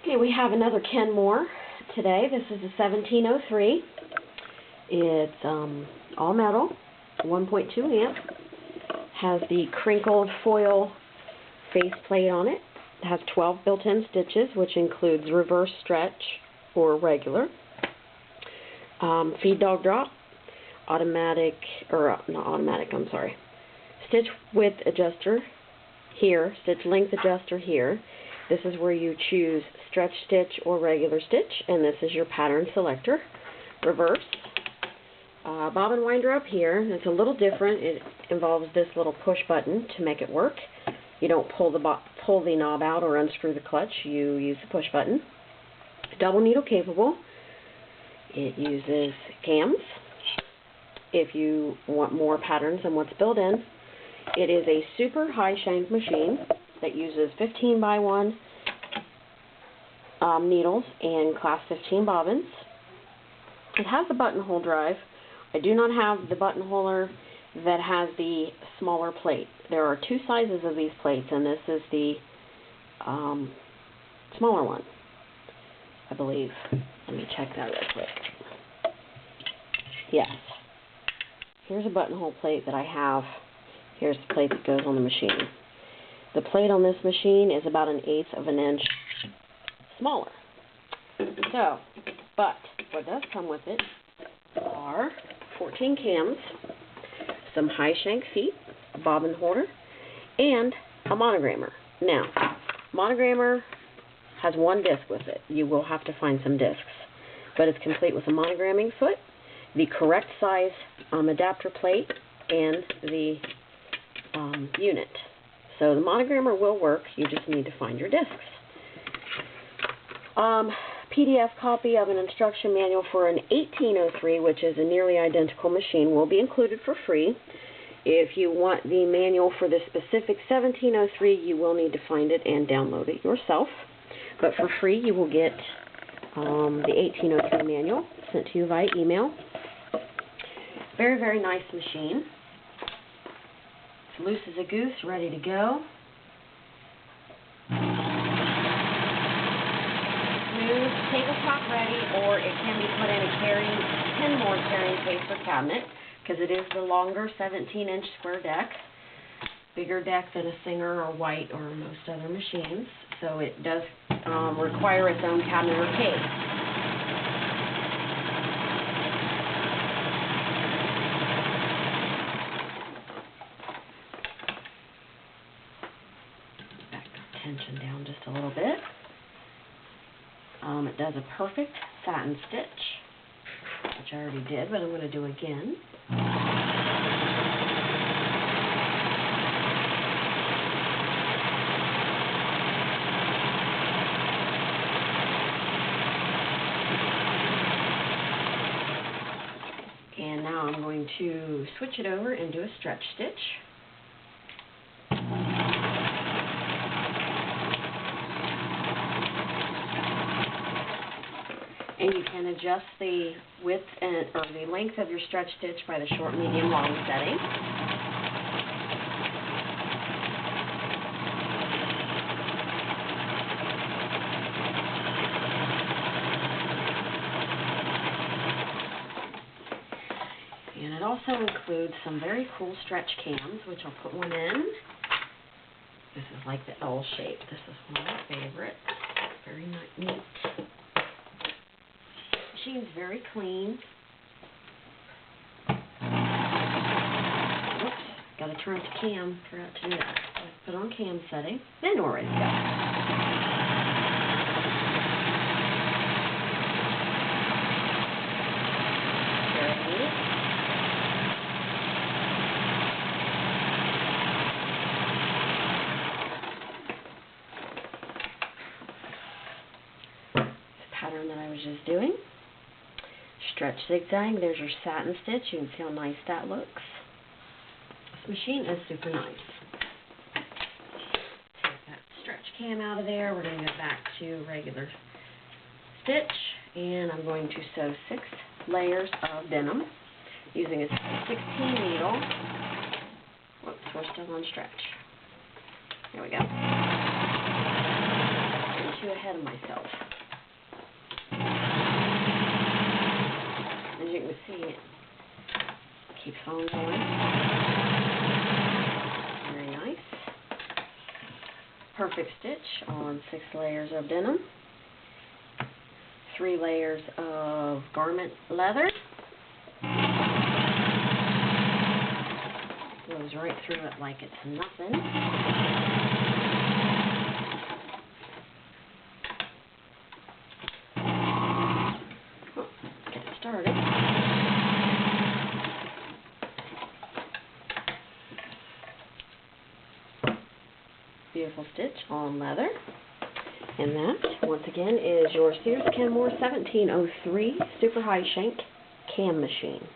Okay, we have another Kenmore today. This is a 1703. It's all metal, 1.2 amp. Has the crinkled foil faceplate on it. It has 12 built-in stitches, which includes reverse stretch or regular. Feed dog drop, automatic, or not automatic, I'm sorry. Stitch width adjuster here, stitch length adjuster here. This is where you choose stretch stitch or regular stitch, and this is your pattern selector. Reverse. Bobbin winder up here. It's a little different. It involves this little push button to make it work. You don't pull the knob out or unscrew the clutch. You use the push button. Double needle capable. It uses cams if you want more patterns than what's built in. It is a super high shank machine that uses 15x1 needles and class 15 bobbins. It has a buttonhole drive. I do not have the buttonholer that has the smaller plate. There are two sizes of these plates, and this is the smaller one, I believe. Let me check that real quick. Yes. Here's a buttonhole plate that I have. Here's the plate that goes on the machine. The plate on this machine is about 1/8 of an inch smaller. So, but what does come with it are 14 cams, some high shank feet, a bobbin holder, and a monogrammer. Now, monogrammer has one disc with it. You will have to find some discs, but it's complete with a monogramming foot, the correct size adapter plate, and the unit. So the monogrammer will work. You just need to find your discs. PDF copy of an instruction manual for an 1803, which is a nearly identical machine, will be included for free. If you want the manual for the specific 1703, you will need to find it and download it yourself. But for free, you will get the 1803 manual sent to you via email. Very, very nice machine. It's loose as a goose, ready to go. Smooth, tabletop ready, or it can be put in a Kenmore carrying case or cabinet, because it is the longer 17-inch square deck. Bigger deck than a Singer or White or most other machines, so it does require its own cabinet or case. Back the tension down just a little bit. It does a perfect satin stitch, which I already did, but I'm going to do again. And now I'm going to switch it over and do a stretch stitch. And you can adjust the width or the length of your stretch stitch by the short, medium, long setting. And it also includes some very cool stretch cams, which I'll put one in. This is like the L shape. This is one of my favorites. Very neat. Machine's very clean. Oops, got to turn to cam. Forgot to do that. Put on cam setting. Then we're ready to go. Very neat. This pattern that I was just doing. Stretch zigzag, there's your satin stitch. You can see how nice that looks. This machine is super nice. Take that stretch cam out of there. We're going to go back to regular stitch, and I'm going to sew 6 layers of denim using a 16 needle. Whoops, we're still on stretch. Here we go. 2 ahead ahead of myself. As you can see, it keeps on going. Very nice. Perfect stitch on 6 layers of denim. 3 layers of garment leather. Goes right through it like it's nothing. Oh, get it started. Beautiful stitch on leather. And that, once again, is your Sears Kenmore 1703 Super High Shank Cam Machine.